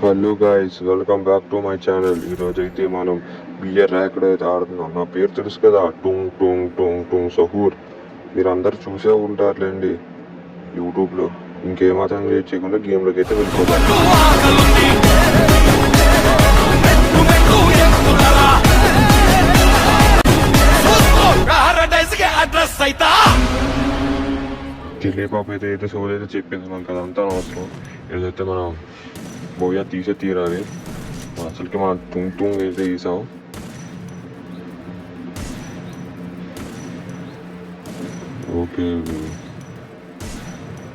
Hello guys, welcome back to my channel. ఈరోజు అయితే మనం బియర్ ర్యాకెడ్ అయితే ఆడుతున్నాం. నా పేరు తెలుసు కదా, టూంగ్ టూంగ్ టూంగ్ టూంగ్ సహూర్. మీరు అందరు చూసే ఉంటారులేండి యూట్యూబ్లో. ఇంకేమాత్రం లేట్ చేయకుండా గేమ్లోకి అయితే వెళ్ళిపోతాం. చెల్లి పాప అయితే సోల్ అయితే చెప్పింది, మనకు అదంతా అవసరం. ఏదైతే మనం బోయా తీసే తీరాలి. అసలుకి మనం టుంగ్ టుంగ్ అయితే తీసాం. ఓకే,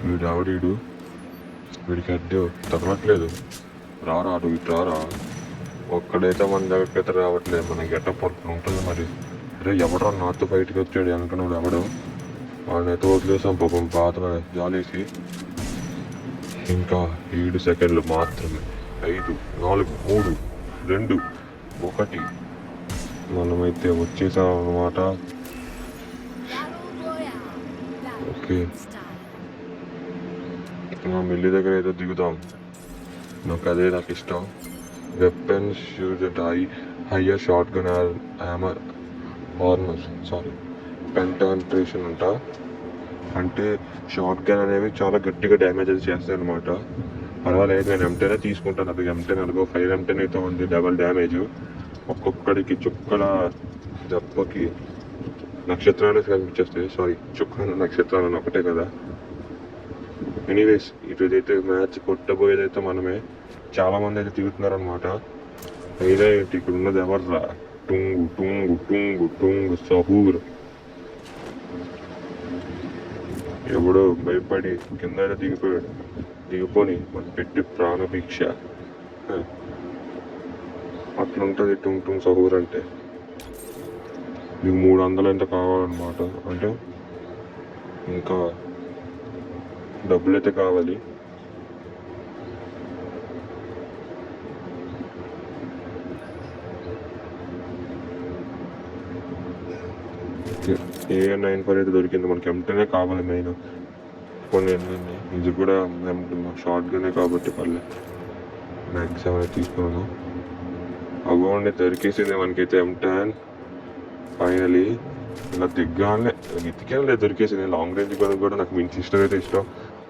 వీడు ఆవిడీడు, వీడికి అడ్డు తగలట్లేదు. రారా అటు ఇటు రారా. ఒక్కడైతే మన దగ్గరికి అయితే రావట్లేదు. మన గెటప్ పట్టుకుని ఉంటుంది మరి. అరే ఎవడో నాతో బయటకు వచ్చాడు అనుకున్నాడు ఎవడో. వాడిని అయితే వదిలేసాం పాపం, పాత జాలేసి. ఇంకా 7 సెకండ్లు మాత్రమే. 5, 4, 3, 2, 1 మనమైతే వచ్చేసాం అన్నమాట. ఓకే, మనం మిల్లి దగ్గర అయితే దిగుతాం. నాకు ఇష్టం. Weapons use higher short gun hammer హార్నర్ పెంటేషన్ అంట. అంటే షార్ట్ గన్ అనేవి చాలా గట్టిగా డ్యామేజ్ అది చేస్తాయి అనమాట. పర్వాలేదు, నేను M10 తీసుకుంటాను. అది M10 అనుకో, 5 M10 అయితే ఉంది. Double damage. ఒక్కొక్కడికి చుక్కల దెబ్బకి నక్షత్రాలు కనిపించేస్తాయి. సారీ, చుక్కల నక్షత్రాలు ఒకటే కదా. ఎనీవేస్, ఇటుదైతే మ్యాచ్ కొట్టబోయేదైతే మనమే. చాలా మంది అయితే తిరుగుతున్నారు అనమాట. అయినా ఇక్కడ ఉన్నది ఎవర్రా? టుంగు టుంగు టుంగు టుంగు సహూర్. ఎవడో భయపడి కింద దిగిపోయాడు. దిగిపోని మనం పెట్టి ప్రాణభిక్ష. అట్లుంటుంది టుంగ్ టుంగ్ సహూర్ అంటే. మీకు 300 ఎంత కావాలన్నమాట. అంటే ఇంకా డబ్బులు అయితే కావాలి. A9 అయితే దొరికింది. మనకి M10 కావాలి మెయిన్. కొన్ని ఇది కూడా షార్ట్ గనే కాబట్టి పర్లేదు. మ్యాక్సిమం అయితే తీసుకున్నాను. అగోండి దొరికేసింది మనకైతే M10 ఫైనలీ. ఇలా దిగ్గానే వెతికేలా దొరికేసింది. లాంగ్ రేంజ్ కూడా నాకు మించి ఇష్టం అయితే ఇష్టం.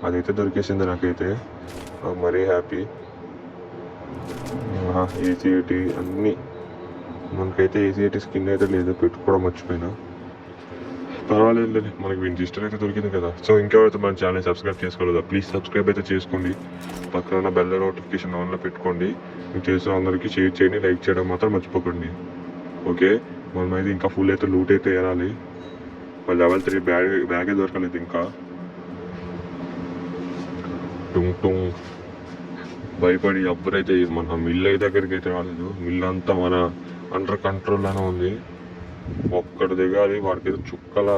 అదైతే దొరికేసింది నాకైతే. మరీ హ్యాపీ. ACAT అన్నీ. మనకైతే ACAT స్కిన్ అయితే లేదు, పెట్టుకోవడం మర్చిపోయినా. పర్వాలేదు, మనకి వింజిస్టర్ అయితే దొరికింది కదా. సో ఇంకెవరైతే మన ఛానల్ సబ్స్క్రైబ్ చేసుకోలేదా, ప్లీజ్ సబ్స్క్రైబ్ అయితే చేసుకోండి. పక్కన ఉన్న బెల్ నోటిఫికేషన్ ఆన్లో పెట్టుకోండి. మీకు తెలిసిన అందరికీ షేర్ చేయండి, లైక్ చేయడం మాత్రం మర్చిపోకండి. ఓకే, మనం అయితే ఇంకా ఫుల్ అయితే లూట్ అయితే వేయాలి. మళ్ళీ లెవెల్ 3 బ్యాగే దొరకలేదు ఇంకా. టుంగ్ టుంగ్ భయపడి ఎవ్వరైతే మన మిల్ దగ్గరికి అయితే రాలేదు. మిల్ అంతా మన అండర్ కంట్రోల్లోనే ఉంది. ఒక్కడు దిగాలి, వాడికి ఏదో చుక్కల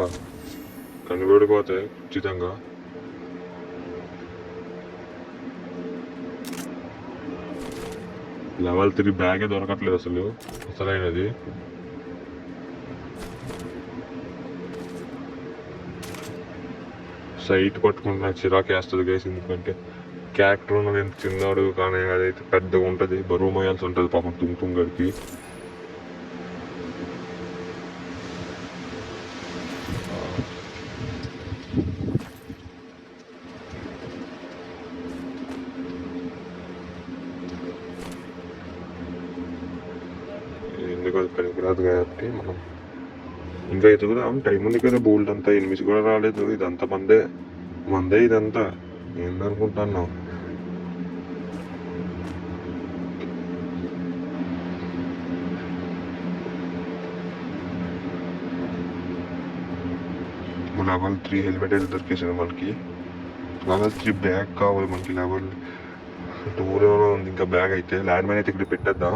కనిపెడిపోతాయి ఖచ్చితంగా. లెవెల్ 3 బ్యాగే దొరకట్లేదు అసలైనది. సైట్ పట్టుకుంటే నాకు చిరాకు వేస్తుంది గైస్. ఎందుకంటే క్యారెక్టర్ ఉన్నది ఎంత చిన్నాడు, కానీ అదైతే పెద్దగా ఉంటుంది, బరువు మోయాల్సి ఉంటుంది పాపం తుంగడికి. ఎందుకు అది పనికిరాదు కాబట్టి మనం ఇంకా ఎదుగుదాం. టైం ఉంది కదా, బోల్డ్ అంతా ఎనిమిది కూడా రాలేదు. ఇదంతా మందే ఇదంతా. ఏందనుకుంటున్నావు? లెవెల్ 3 హెల్మెట్ అయితే దొరికేసింది మనకి. లెవెల్ 3 బ్యాగ్ కావాలి మనకి. లెవెల్ 2లో ఉంది ఇంకా బ్యాగ్ అయితే. ల్యాండ్ మైన్ అయితే ఇక్కడ పెట్టేద్దాం.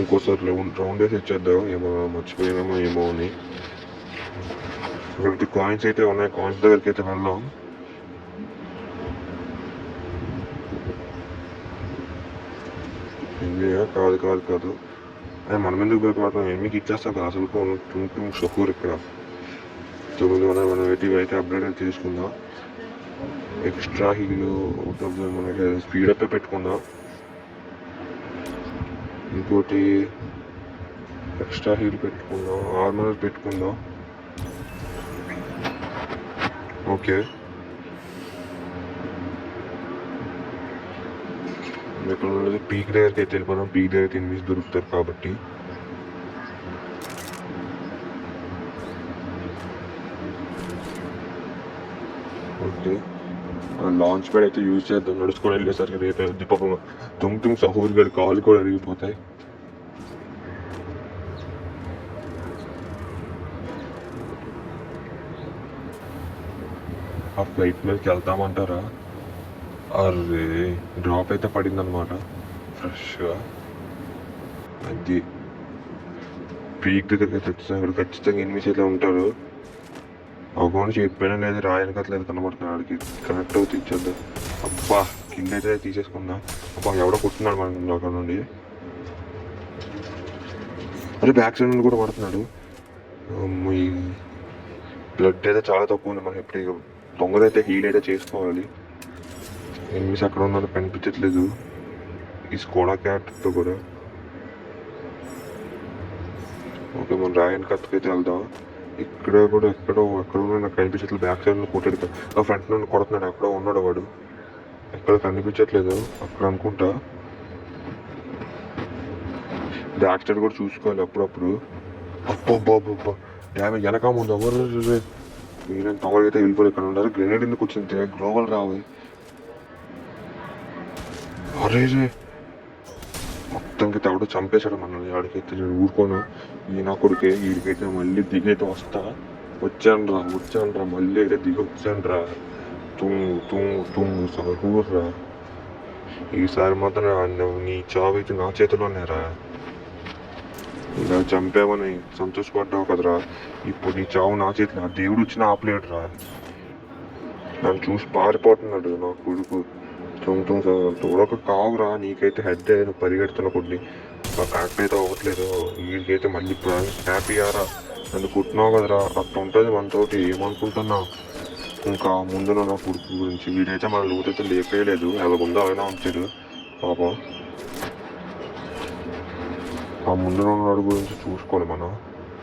ఇంకోసారి రౌండ్ వేసి ఇచ్చేద్దాం. ఏమో మర్చిపోయినామో ఏమో అని. ఇక్కడ కాయిన్స్ అయితే ఉన్నాయి. కాయిన్స్ దగ్గరికి అయితే వెళ్దాం. కాదు మనం ఎందుకు భయపడతాం, మీకు ఇచ్చేస్తాం కదా అసలు టుంగ్ షహూర్ ఇక్కడ 980 అయితే అప్గ్రేడ్ తీసుకుందాం. ఎక్స్ట్రా హీల్ మనకి స్పీడప్ పెట్టుకుందాం. ఇంకోటి ఎక్స్ట్రా హీల్ పెట్టుకుందాం, ఆర్మర్ పెట్టుకుందాం. ఓకే, ఇక్కడ ఉన్నది పీక్ దగ్గరికి అయితే వెళ్ళిపోదాం. పీక్ దగ్గర ఎనిమిది దొరుకుతారు కాబట్టి. ఓకే, లాంచ్ ప్యాడ్ అయితే యూజ్ చేద్దాం. నడుచుకొని వెళ్ళేసరికి రేపు దిప్ప తుంగ్ సహూర్ గడి కాలు కూడా అరిగిపోతాయి. ఆ ఫ్లైట్ మీదకి వెళ్తామంటారా? అరే డ్రాప్ అయితే పడిందనమాట ఫ్రెష్గా. అది పీక్ దగ్గరికి అయితే వచ్చేసాం. ఖచ్చితంగా ఎనిమిది చేతిలో ఉంటారు. అకౌంట్ చెప్పినా లేదు, రాయనకట్లేదు కనబడుతున్నాడు. ఆడికి కనెక్ట్ అవుతూ ఇచ్చేద్దాం. అబ్బా కింద అయితే తీసేసుకుందాం. అబ్బా ఎవడో కొట్టున్నాడు మన అక్కడ నుండి. అదే బ్యాక్ సైడ్ నుండి కూడా పడుతున్నాడు. ఈ బ్లడ్ అయితే చాలా తక్కువ ఉంది. మనం ఎప్పుడు దొంగదైతే హీల్ అయితే చేసుకోవాలి. ఎనిమిస్ అక్కడ ఉన్నారో కనిపించట్లేదు ఈ స్కోడా క్యాట్తో కూడా. ఓకే, మనం రాయన్ కత్కి అయితే వెళ్దాం. ఇక్కడ కూడా ఎక్కడో నాకు కనిపించట్లేదు. బ్యాక్ సైడ్ కొట్టాడు, ఫ్రంట్ నుండి కొడుతున్నాడు. ఎక్కడో ఉన్నాడు వాడు, ఎక్కడ కనిపించట్లేదు. అక్కడ అనుకుంటా. బ్యాక్ సైడ్ కూడా చూసుకోవాలి అప్పుడప్పుడు. అబ్బా డ్యామేజ్ వెనక ముందు ఎవరు మీరేం తొందరగా అయితే వెళ్ళిపోయి ఇక్కడ ఉన్నారు. గ్రెనేడ్ ఎందుకు వచ్చింది? గ్లోబల్ రావాలి. అరే మొత్తంకి తవడ చంపేశాడు మనల్ని. ఆడికైతే ఊరుకోను. ఈయన కొడుకే, వీడికైతే మళ్ళీ దిగైతే వచ్చాను రా మళ్ళీ అయితే దిగి వచ్చానురా. తుంగు సహూర్రా. ఈసారి మాత్రం నీ చావు అయితే నా చేతిలోనే రా. ఇలా చంపామని సంతోషపడ్డావు కదరా, ఇప్పుడు నీ చావు నా చేతిలో. దేవుడు వచ్చిన ఆపలేడు రా. నన్ను చూసి పారిపోతున్నాడు నా కొడుకు. తోడొక కావురా. నీకైతే హెడ్ నువ్వు పరిగెడుతున్న కొద్ది కరెక్ట్ అయితే అవ్వట్లేదు. వీడికైతే మళ్ళీ ఇప్పుడు హ్యాపీయారా, నన్ను కుట్టినావు కదరా. అట్లా ఉంటుంది మనతోటి. ఏమనుకుంటున్నావు ఇంకా ముందు నా కొడుకు గురించి? వీడైతే మన లోతైతే లేపేయలేదు, ఎలా ఉందో అయినా ఉంచాడు పాపం. ఆ ముందు వాడి గురించి చూసుకోవాలి మనం.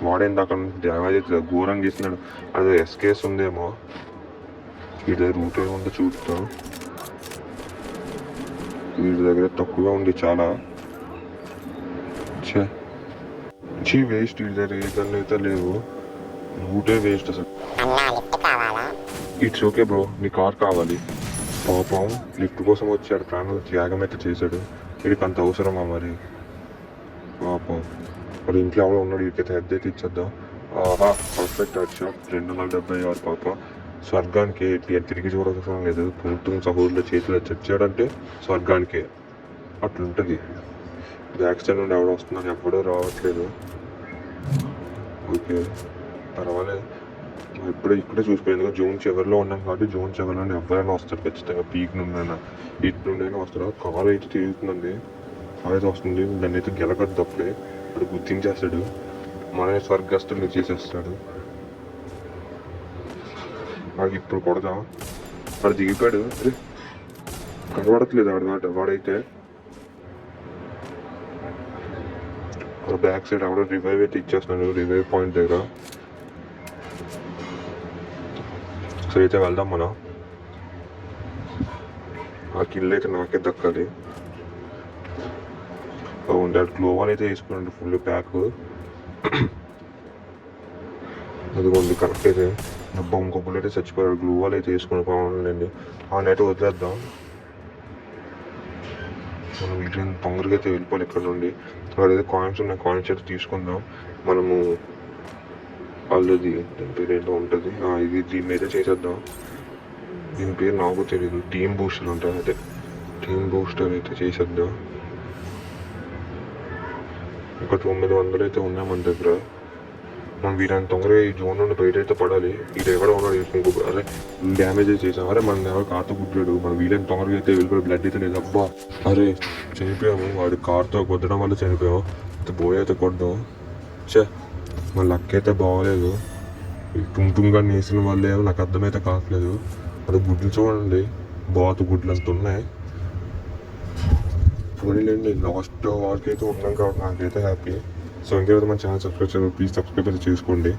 వాడేంది అక్కడ డ్యామేజ్ అవుతుంది, ఘోరంగా చేసినాడు. అదే ఎస్కేస్ ఉందేమో. వీడి రూట్ ఏముందో చూస్తాం. వీడి దగ్గర తక్కువగా ఉంది చాలా. వేస్ట్. వీడి దగ్గర ఏదన్నా అయితే లేవు. రూటే వేస్ట్ అసలు. ఇట్స్ ఓకే బ్రో, నీ కార్ కావాలి. పాపం లిఫ్ట్ కోసం వచ్చాడు, ప్రాణాలు త్యాగం అయితే చేశాడు. వీడికి అంత అవసరమా మరి? పాపం మరి ఇంట్లో ఎవడో ఉన్నాడు. వీడికైతే హెడ్ అయితే ఇచ్చేద్దాం. ఆహా పర్ఫెక్ట్ హెడ్ షాట్. 276 పాప. స్వర్గానికి తిరిగి చూడవసరం లేదు. తుంగ్ సహూర్లో చేతిలో చచ్చాడంటే స్వర్గానికే. అట్లుంటుంది. బ్యాక్ సైడ్ నుండి ఎవడో వస్తున్నాడు, ఎవడో రావట్లేదు. ఓకే పర్వాలేదు. ఇప్పుడే చూసుకోలేదు. జోన్ చివరిలో ఉన్నాం కాబట్టి జోన్ చివరిలో ఎవరైనా వస్తారు ఖచ్చితంగా. పీక్ నుండైనా ఇటు నుండైనా వస్తారు. కారు అయితే తిరుగుతుందండి, కారు అయితే వస్తుంది. దాన్ని అయితే గెలకద్దు అప్పుడే. అప్పుడు గుర్తించేస్తాడు, మన స్వర్గస్తుల్ని చేసేస్తాడు. నాకు ఇప్పుడు కొడదాం. వాడు దిగిపోయాడు. అరే కనబడట్లేదు వాడైతే. బ్యాక్ సైడ్ ఎవడో రివైవ్ అయితే ఇచ్చేస్తున్నాడు, రివైవ్ పాయింట్ దగ్గర. సరే అయితే వెళ్దాం మనం. ఆ కిల్ అయితే నాకే దక్కాలి. అవును, గ్లోవాల్ అయితే వేసుకున్నాడు ఫుల్ ప్యాక్. అదిగోండి కరెక్ట్ అయితే. డబ్బా ఇంకో బుల్లెట్ అయితే చచ్చిపోయాడు. గ్లోవాల్ అయితే వేసుకుని బాగుండండి. ఆ నైట్ వదిలేద్దాం. మనం వీటిని తొందరగా అయితే వెళ్ళిపోవాలి ఇక్కడ నుండి. అక్కడైతే కాయిన్స్ ఉన్నాయి, కాయిన్స్ అయితే తీసుకుందాం మనము. వాళ్ళది దీని పేరు ఏంటో ఉంటుంది. దీన్ని అయితే చేసేద్దాం. దీని పేరు నాకు తెలియదు. టీమ్ బూస్టర్ ఉంటుంది. అదే టీమ్ బూస్టర్ అయితే చేసేద్దాం. ఒక 900 అయితే ఉన్నాయి మన దగ్గర. మనం వీళ్ళని తొందరగా ఈ జోన్ నుండి బయట అయితే పడాలి. ఇది ఎవడో ఉన్నాడు ఇంకో. అరే డ్యామేజ్ అయితే చేసాం. అరే మన ఎవరు కార్తో గుడ్డాడు. మన వీళ్ళని తొందరగా అయితే వెళ్ళిపోయి బ్లడ్ అయితే లేదు. అబ్బా అరే చనిపోయాము. వాడు కార్తో కొట్టడం వల్ల చనిపోయాము. బోయ్ అయితే కొట్టాం. చే మా లక్ అయితే బాగోలేదు. ఈ టుంగా నేసిన వాళ్ళు ఏమో నాకు అర్థమైతే కావట్లేదు. అది గుడ్లు చూడండి, బాతు గుడ్లు అంత ఉన్నాయి. పోనీలేండి, లాస్ట్ వారికి అయితే ఉన్నాం కాబట్టి నాకైతే హ్యాపీ. సో ఇంకేమైతే మన ఛానల్ సబ్స్క్రైబ్ చేయాలి, ప్లీజ్ సబ్స్క్రైబ్ అయితే చేసుకోండి.